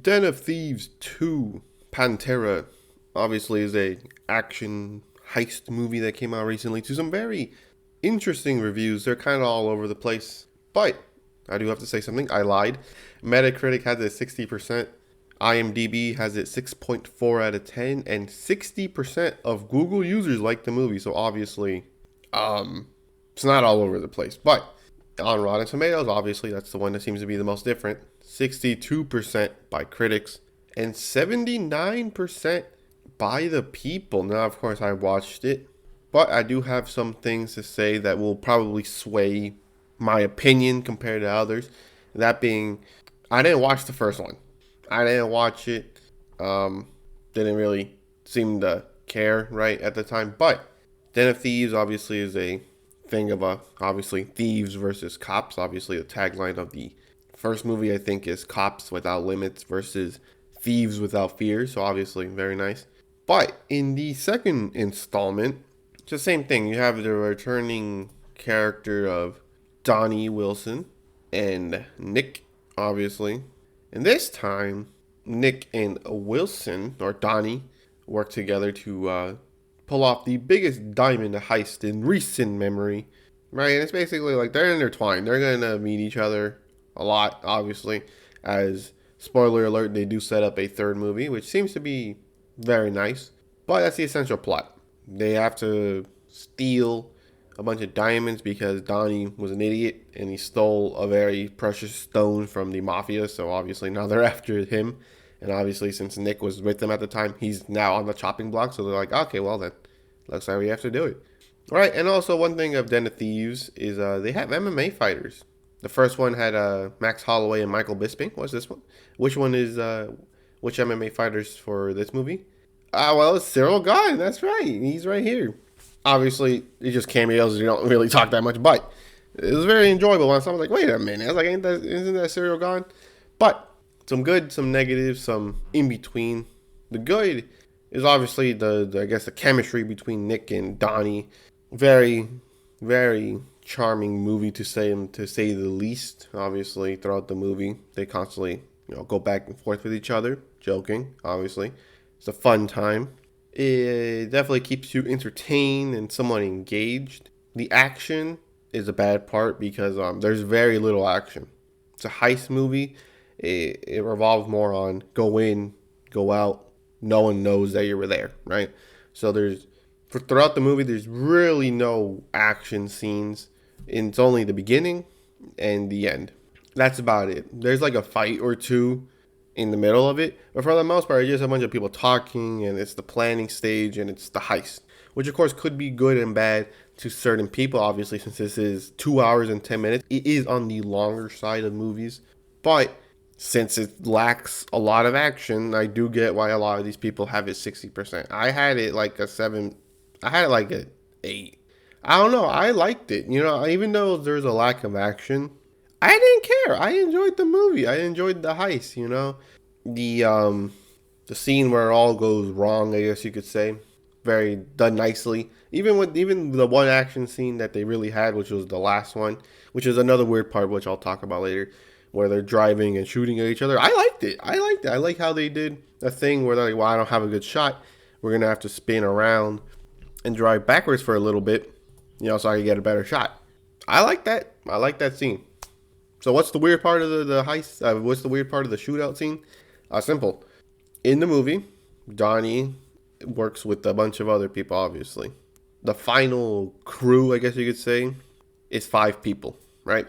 Den of Thieves 2 Pantera obviously is a action heist movie that came out recently to some very interesting reviews. They're kind of all over the place, but I do have to say something. I lied. Metacritic has it 60%. IMDb has it 6.4 out of 10, and 60% of Google users like the movie. So obviously, it's not all over the place. But on Rotten Tomatoes, obviously, that's the one that seems to be the most different. 62% by critics and 79% by the people. Now, of course, I watched it, but I do have some things to say that will probably sway my opinion compared to others. That being, I didn't watch the first one. I didn't watch it. Didn't really seem to care right at the time. But Den of Thieves obviously is a thing of obviously thieves versus cops. Obviously, the tagline of the first movie I think is cops without limits versus thieves without fear. So obviously very nice. But in the second installment, it's the same thing. You have the returning character of Donnie Wilson and Nick, obviously. And this time, Nick and Wilson, or Donnie, work together to pull off the biggest diamond heist in recent memory. Right? And it's basically like they're intertwined. They're going to meet each other a lot, obviously. As, spoiler alert, they do set up a third movie, which seems to be very nice. But that's the essential plot. They have to steal a bunch of diamonds because Donnie was an idiot and he stole a very precious stone from the mafia. So obviously now they're after him. And obviously since Nick was with them at the time, he's now on the chopping block. So they're like, okay, well then, looks like we have to do it. All right, and also one thing of Den of Thieves is they have MMA fighters. The first one had Max Holloway and Michael Bisping. What's this one? Which one is which MMA fighters for this movie? Well, it's Cyril Gahn. That's right. He's right here. Obviously, it's just cameos. You don't really talk that much, but it was very enjoyable. When someone's like, "Wait a minute," I was like, isn't that Cyril Gahn?" But some good, some negative, some in between. The good is obviously the I guess the chemistry between Nick and Donnie. Very, very charming movie to say the least. Obviously, throughout the movie, they constantly go back and forth with each other, joking. Obviously, it's a fun time. It definitely keeps you entertained and somewhat engaged. The action is a bad part because there's very little action. It's a heist movie. It revolves more on go in, go out. No one knows that you were there, right? So throughout the movie, there's really no action scenes. It's only the beginning and the end. That's about it. There's like a fight or two in the middle of it, but for the most part, it's just a bunch of people talking, and it's the planning stage and it's the heist, which of course could be good and bad to certain people. Obviously, since this is 2 hours and 10 minutes, it is on the longer side of movies, but since it lacks a lot of action, I do get why a lot of these people have it 60%. I had it like a 7. I had it like a 8. I don't know. I liked it. Even though there's a lack of action, I didn't care. I enjoyed the movie. I enjoyed the heist. The scene where it all goes wrong, I guess you could say, very done nicely. Even the one action scene that they really had, which was the last one, which is another weird part, which I'll talk about later, where they're driving and shooting at each other. I liked it. I like how they did a thing where they're like, well, I don't have a good shot. We're gonna have to spin around and drive backwards for a little bit, so I can get a better shot. I like that. I like that scene. So what's the weird part of the heist? What's the weird part of the shootout scene? Simple. In the movie, Donnie works with a bunch of other people, obviously. The final crew, I guess you could say, is 5 people, right?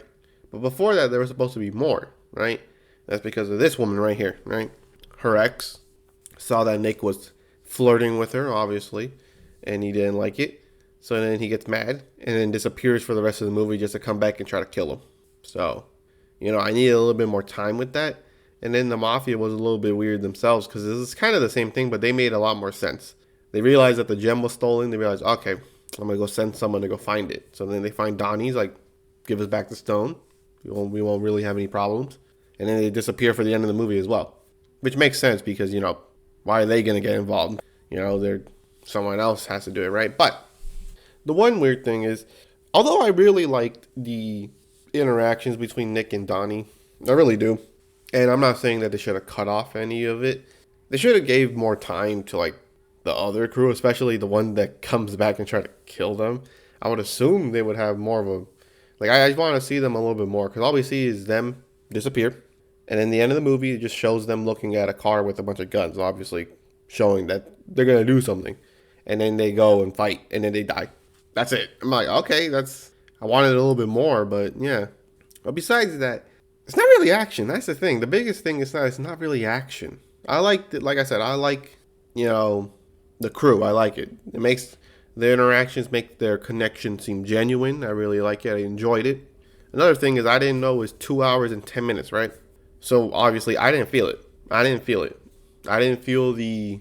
But before that, there was supposed to be more, right? That's because of this woman right here, right? Her ex saw that Nick was flirting with her, obviously, and he didn't like it. So then he gets mad and then disappears for the rest of the movie just to come back and try to kill him. So, I needed a little bit more time with that. And then the mafia was a little bit weird themselves because this is kind of the same thing, but they made a lot more sense. They realized that the gem was stolen. They realized, okay, I'm going to go send someone to go find it. So then they find Donnie's like, give us back the stone. We won't really have any problems. And then they disappear for the end of the movie as well. Which makes sense because, why are they going to get involved? Someone else has to do it, right? But the one weird thing is, although I really liked the interactions between Nick and Donnie, I really do. And I'm not saying that they should have cut off any of it. They should have gave more time to like the other crew, especially the one that comes back and try to kill them. I would assume they would have more of a like. I just want to see them a little bit more because all we see is them disappear, and in the end of the movie, it just shows them looking at a car with a bunch of guns, obviously showing that they're gonna do something, and then they go and fight, and then they die. That's it. I'm like, okay, that's. I wanted a little bit more, but yeah. But besides that, it's not really action. That's the thing. The biggest thing is not. It's not really action. I like, like I said, I like, you know, the crew. I like it. It makes their interactions make their connection seem genuine. I really like it. I enjoyed it. Another thing is I didn't know it was 2 hours and 10 minutes, right? So obviously I didn't feel it. I didn't feel it. I didn't feel the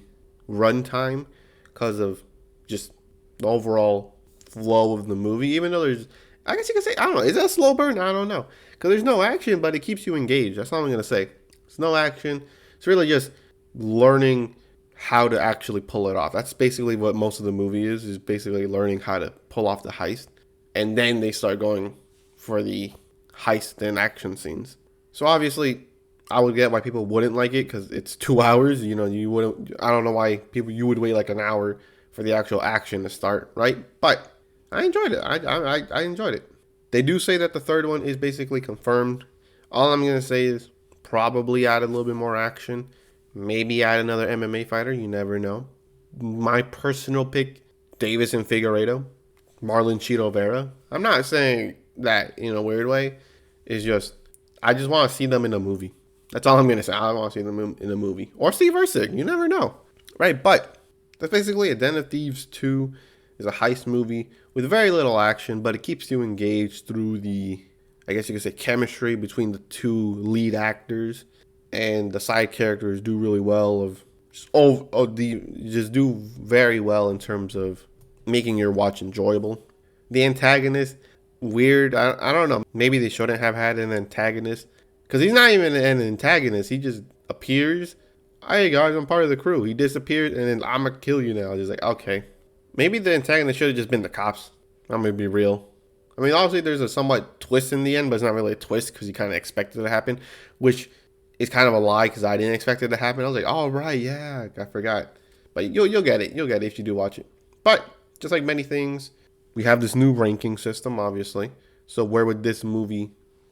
runtime because of just the overall flow of the movie. Even though there's, I guess you could say, I don't know, is that a slow burn? I don't know. Because there's no action, but it keeps you engaged. That's all I'm going to say. It's no action. It's really just learning how to actually pull it off. That's basically what most of the movie is basically learning how to pull off the heist. And then they start going for the heist and action scenes. So obviously, I would get why people wouldn't like it because it's 2 hours. You know, you wouldn't. I don't know why you would wait like an hour for the actual action to start, right? But I enjoyed it. I enjoyed it. They do say that the third one is basically confirmed. All I'm gonna say is probably add a little bit more action. Maybe add another MMA fighter. You never know. My personal pick: Davis and Figueiredo, Marlon Cheeto Vera. I'm not saying that in a weird way. It's just I just want to see them in a movie. That's all I'm gonna say. I want to see them in a movie or Steve Ursig. You never know, right? But that's basically it. Den of Thieves 2 is a heist movie with very little action, but it keeps you engaged through the, I guess you could say, chemistry between the two lead actors, and the side characters do really well. Just do very well in terms of making your watch enjoyable. The antagonist, weird. I don't know. Maybe they shouldn't have had an antagonist because he's not even an antagonist. He just appears. Hey guys, I'm part of the crew. He disappeared, and then I'm gonna kill you now. Just like, okay. Maybe the antagonist should have just been the cops. I'm gonna be real. I mean, obviously there's a somewhat twist in the end, but it's not really a twist because you kind of expected it to happen, which is kind of a lie because I didn't expect it to happen. I was like, oh right, yeah, I forgot. But you'll get it. You'll get it if you do watch it. But just like many things, we have this new ranking system, obviously. So where would this movie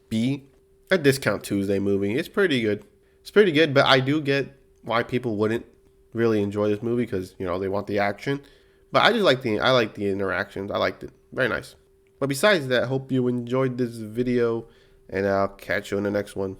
be? A Discount Tuesday movie. It's pretty good. It's pretty good, but I do get why people wouldn't really enjoy this movie because they want the action. But I like the interactions. I liked it. Very nice. But besides that, hope you enjoyed this video, and I'll catch you in the next one.